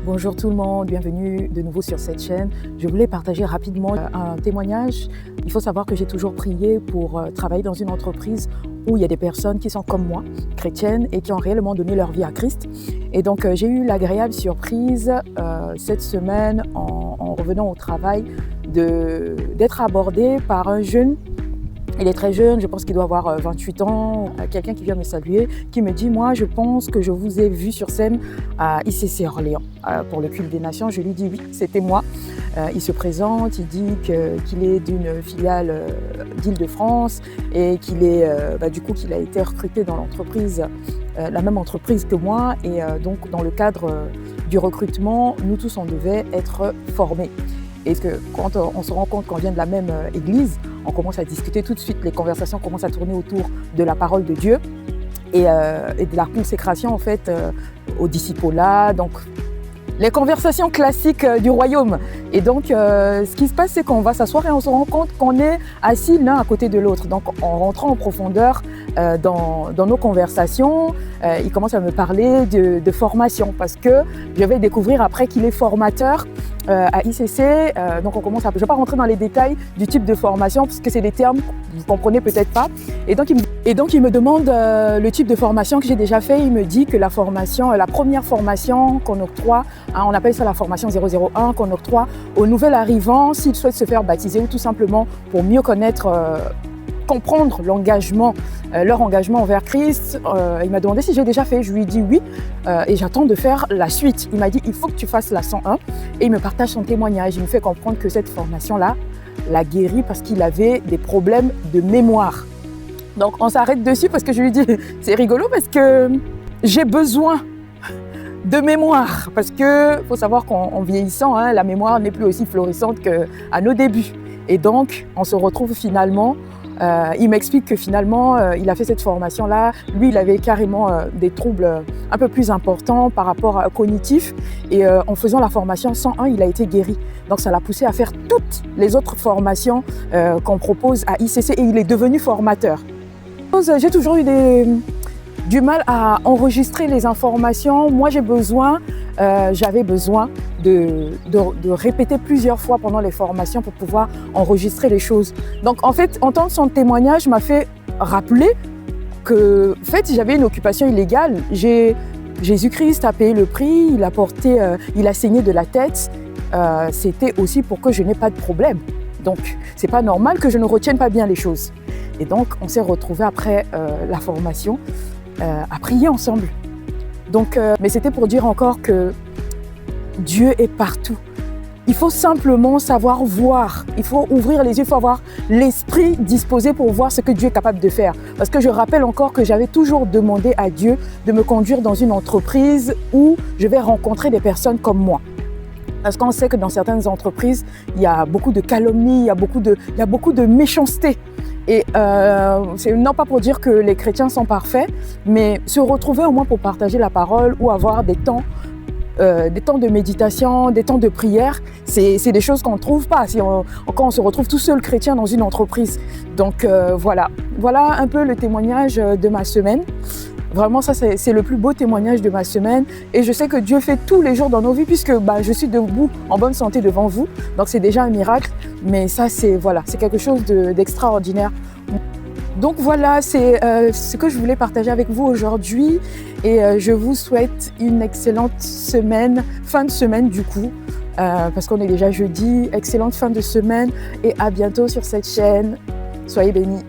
Bonjour tout le monde, bienvenue de nouveau sur cette chaîne. Je voulais partager rapidement un témoignage. Il faut savoir que j'ai toujours prié pour travailler dans une entreprise où il y a des personnes qui sont comme moi, chrétiennes, et qui ont réellement donné leur vie à Christ. Et donc j'ai eu l'agréable surprise cette semaine en revenant au travail d'être abordée par un jeune. Il est très jeune, je pense qu'il doit avoir 28 ans, quelqu'un qui vient me saluer, qui me dit « Moi, je pense que je vous ai vu sur scène à ICC Orléans pour le culte des nations ». Je lui dis « Oui, c'était moi ». Il se présente, il dit qu'il est d'une filiale d'Île-de-France et qu'il a été recruté dans l'entreprise, la même entreprise que moi. Et donc, dans le cadre du recrutement, nous tous, on devait être formés. Et que quand on se rend compte qu'on vient de la même église, on commence à discuter tout de suite, les conversations commencent à tourner autour de la parole de Dieu et de la consécration en fait au discipolat, donc les conversations classiques du royaume. Et donc ce qui se passe, c'est qu'on va s'asseoir et on se rend compte qu'on est assis l'un à côté de l'autre. Donc en rentrant en profondeur dans nos conversations, il commence à me parler de formation parce que je vais découvrir après qu'il est formateur à ICC, donc on commence à... Je ne vais pas rentrer dans les détails du type de formation parce que c'est des termes que vous ne comprenez peut-être pas. Et donc il me demande le type de formation que j'ai déjà fait. Il me dit que la première formation qu'on octroie, on appelle ça la formation 001, qu'on octroie aux nouveaux arrivants s'ils souhaitent se faire baptiser ou tout simplement pour mieux connaître, comprendre leur engagement envers Christ. Il m'a demandé si j'ai déjà fait, je lui ai dit oui et j'attends de faire la suite. Il m'a dit il faut que tu fasses la 101 et il me partage son témoignage. Il me fait comprendre que cette formation-là l'a guéri parce qu'il avait des problèmes de mémoire. Donc on s'arrête dessus parce que je lui dis c'est rigolo parce que j'ai besoin de mémoire parce que faut savoir qu'en vieillissant, la mémoire n'est plus aussi florissante qu'à nos débuts. Et donc on se retrouve finalement. Il m'explique que finalement, il a fait cette formation-là. Lui, il avait carrément des troubles un peu plus importants par rapport à cognitifs. Et en faisant la formation 101, il a été guéri. Donc, ça l'a poussé à faire toutes les autres formations qu'on propose à ICC et il est devenu formateur. J'ai toujours eu du mal à enregistrer les informations. Moi, j'avais besoin de répéter plusieurs fois pendant les formations pour pouvoir enregistrer les choses. Donc, en fait, entendre son témoignage m'a fait rappeler que, en fait, j'avais une occupation illégale. Jésus-Christ a payé le prix, il a saigné de la tête. C'était aussi pour que je n'ai pas de problème. Donc, c'est pas normal que je ne retienne pas bien les choses. Et donc, on s'est retrouvés après la formation à prier ensemble. Donc, mais c'était pour dire encore que Dieu est partout. Il faut simplement savoir voir. Il faut ouvrir les yeux, il faut avoir l'esprit disposé pour voir ce que Dieu est capable de faire. Parce que je rappelle encore que j'avais toujours demandé à Dieu de me conduire dans une entreprise où je vais rencontrer des personnes comme moi. Parce qu'on sait que dans certaines entreprises, il y a beaucoup de calomnies, il y a beaucoup de méchanceté. Et c'est non pas pour dire que les chrétiens sont parfaits, mais se retrouver au moins pour partager la parole ou avoir des temps de méditation, des temps de prière, c'est des choses qu'on ne trouve pas quand on se retrouve tout seul chrétien dans une entreprise. Donc voilà un peu le témoignage de ma semaine. Vraiment, ça, c'est le plus beau témoignage de ma semaine. Et je sais que Dieu fait tous les jours dans nos vies puisque je suis debout en bonne santé devant vous. Donc, c'est déjà un miracle. Mais ça, c'est quelque chose d'extraordinaire. Donc, voilà, c'est ce que je voulais partager avec vous aujourd'hui. Et je vous souhaite une excellente semaine, fin de semaine du coup. Parce qu'on est déjà jeudi. Excellente fin de semaine. Et à bientôt sur cette chaîne. Soyez bénis.